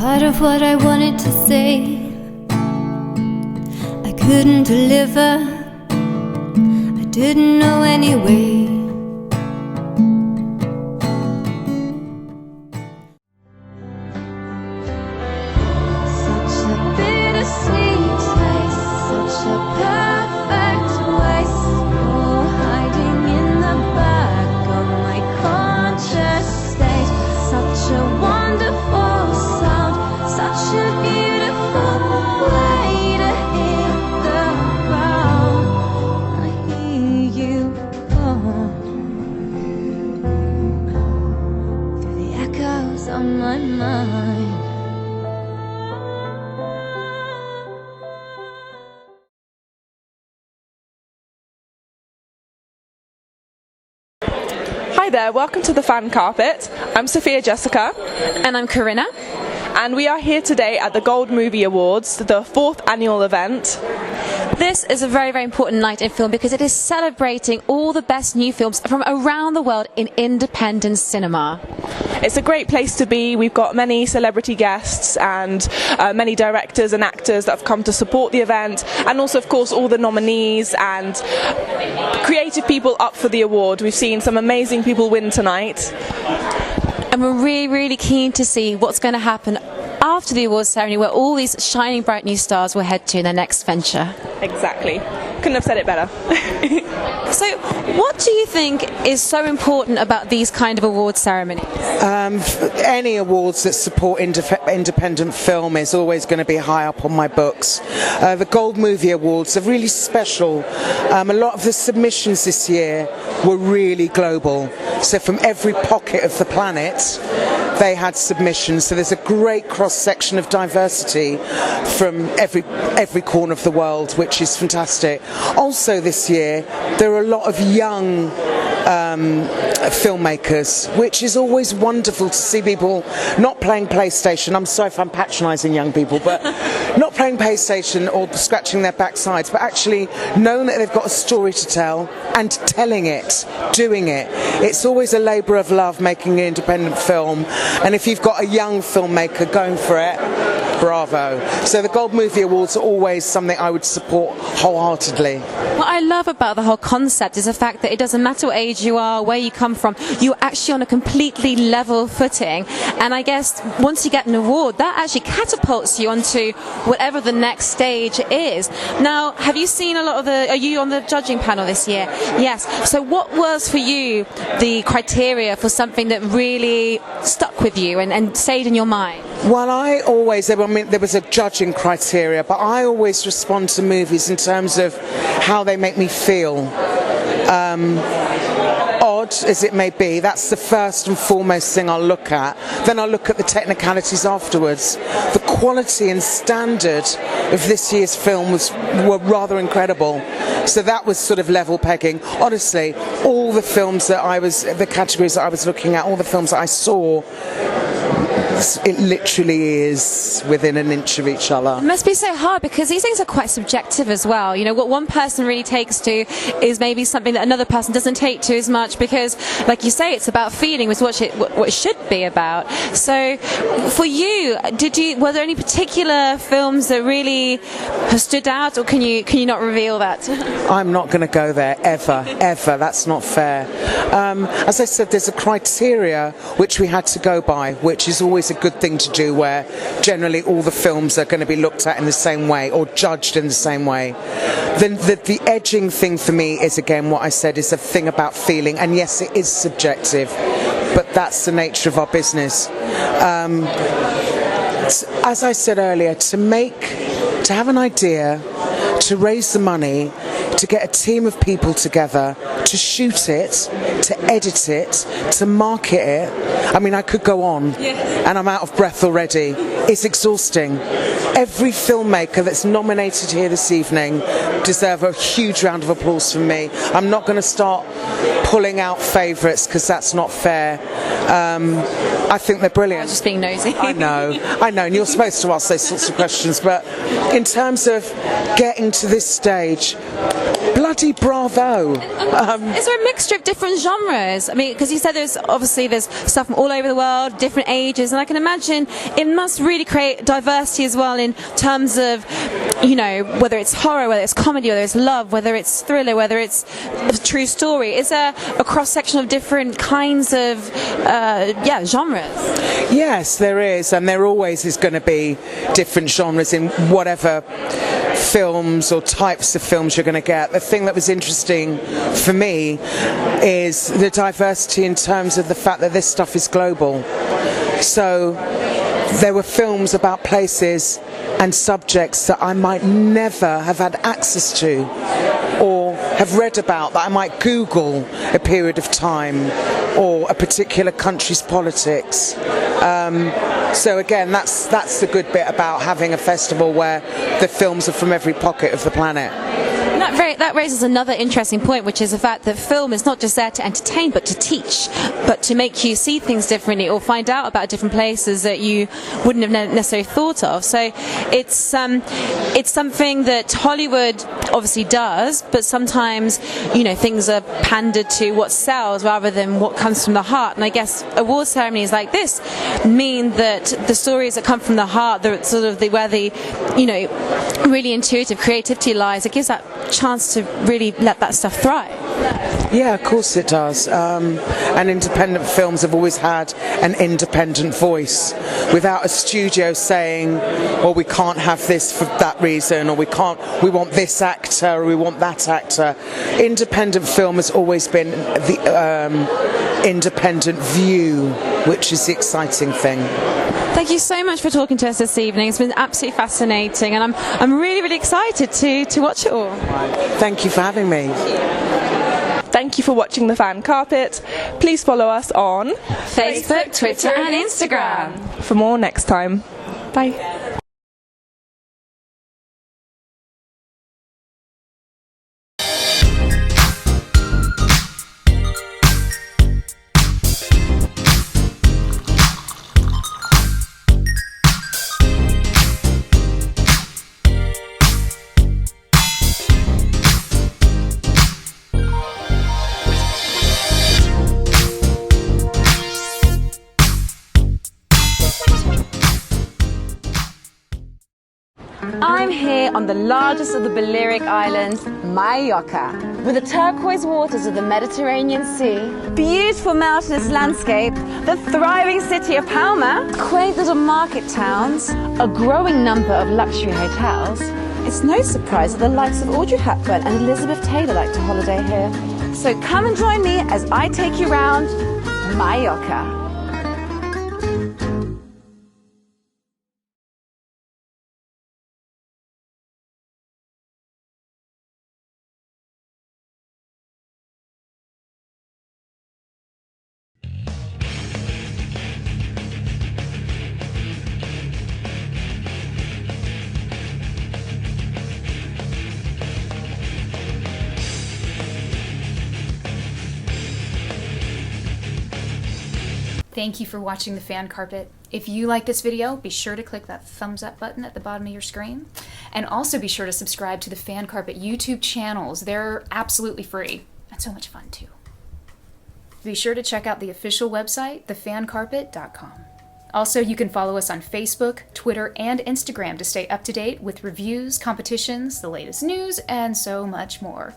Part of what I wanted to say I couldn't deliver. I didn't know anyway. Such a bittersweet taste, such a perfect waste. Oh, hiding in the back of my conscious state. Such a wonderful sound, such a beautiful way to hit the ground. I hear you call through the echoes of my mind. Hi there, welcome to the fan carpet. I'm Sophia Jessica. And I'm Corinna. And we are here today at the Gold Movie Awards, the 4th annual event. This is a very, very important night in film because it is celebrating all the best new films from around the world in independent cinema. It's a great place to be. We've got many celebrity guests and many directors and actors that have come to support the event, and also of course all the nominees and creative people up for the award. We've seen some amazing people win tonight. And we're really, really keen to see what's going to happen after the awards ceremony, where all these shining bright new stars will head to in their next venture. Exactly. Couldn't have said it better. So, what do you think is so important about these kind of award ceremonies? Any awards that support independent film is always going to be high up on my books. The Gold Movie Awards are really special. A lot of the submissions this year were really global. So from every pocket of the planet, they had submissions. So there's a great cross-section of diversity from every corner of the world, which is fantastic. Also this year, there are a lot of young filmmakers, which is always wonderful to see people not playing PlayStation. I'm sorry if I'm patronising young people, but not playing PlayStation or scratching their backsides, but actually knowing that they've got a story to tell and telling it, doing it. It's always a labour of love making an independent film, and if you've got a young filmmaker going for it, bravo. So the Gold Movie Awards are always something I would support wholeheartedly. What I love about the whole concept is the fact that it doesn't matter what age you are, where you come from, you're actually on a completely level footing. And I guess once you get an award, that actually catapults you onto whatever the next stage is. Now, have you seen a lot of are you on the judging panel this year? Yes. So what was for you the criteria for something that really stuck with you and stayed in your mind? Well, there was a judging criteria, but I always respond to movies in terms of how they make me feel. Odd as it may be, that's the first and foremost thing I'll look at. Then I'll look at the technicalities afterwards. The quality and standard of this year's film were rather incredible. So that was sort of level pegging. Honestly, all the films the categories that I was looking at, all the films that I saw, it literally is within an inch of each other. It must be so hard because these things are quite subjective as well. You know, what one person really takes to is maybe something that another person doesn't take to as much because, like you say, it's about feeling, is what it should be about. So, for you, were there any particular films that really have stood out, or can you not reveal that? I'm not going to go there ever. That's not fair. As I said, there's a criteria which we had to go by, which is always a good thing to do, where generally all the films are going to be looked at in the same way or judged in the same way. Then the edging thing for me is, again, what I said, is a thing about feeling, and yes, it is subjective, but that's the nature of our business. As I said earlier, to have an idea, to raise the money, to get a team of people together, to shoot it, to edit it, to market it. I mean, I could go on, and I'm out of breath already. It's exhausting. Every filmmaker that's nominated here this evening deserve a huge round of applause from me. I'm not going to start pulling out favourites because that's not fair. I think they're brilliant. I was just being nosy. I know, and you're supposed to ask those sorts of questions, but in terms of getting to this stage, bloody bloody bravo. Is there a mixture of different genres? I mean, because you said there's stuff from all over the world, different ages, and I can imagine it must really create diversity as well in terms of, you know, whether it's horror, whether it's comedy, whether it's love, whether it's thriller, whether it's a true story. Is there a cross-section of different kinds of genres? Yes, there is, and there always is going to be different genres in whatever films or types of films you're going to get. The thing that was interesting for me is the diversity in terms of the fact that this stuff is global. So there were films about places and subjects that I might never have had access to or have read about, that I might Google a period of time or a particular country's politics. So again, that's the good bit about having a festival where the films are from every pocket of the planet. That raises another interesting point, which is the fact that film is not just there to entertain, but to teach, but to make you see things differently or find out about different places that you wouldn't have necessarily thought of. So it's something that Hollywood obviously does, but sometimes, you know, things are pandered to what sells rather than what comes from the heart. And I guess award ceremonies like this mean that the stories that come from the heart, where the you know, really intuitive creativity lies, it gives that chance to really let that stuff thrive. Yeah, of course it does. And independent films have always had an independent voice, without a studio saying, well, we can't have this for that reason, or we want this actor, or we want that actor. Independent film has always been the independent view, which is the exciting thing. Thank you so much for talking to us this evening. It's been absolutely fascinating, and I'm really, really excited to watch it all. Thank you for having me. Thank you for watching The Fan Carpet. Please follow us on Facebook, Twitter and Instagram. For more next time. Bye. I'm here on the largest of the Balearic Islands, Mallorca, with the turquoise waters of the Mediterranean Sea, beautiful mountainous landscape, the thriving city of Palma, quaint little market towns, a growing number of luxury hotels. It's no surprise that the likes of Audrey Hepburn and Elizabeth Taylor like to holiday here. So come and join me as I take you round Mallorca. Thank you for watching The Fan Carpet. If you like this video, be sure to click that thumbs up button at the bottom of your screen. And also be sure to subscribe to the Fan Carpet YouTube channels. They're absolutely free and so much fun too. Be sure to check out the official website, thefancarpet.com. Also, you can follow us on Facebook, Twitter, and Instagram to stay up to date with reviews, competitions, the latest news, and so much more.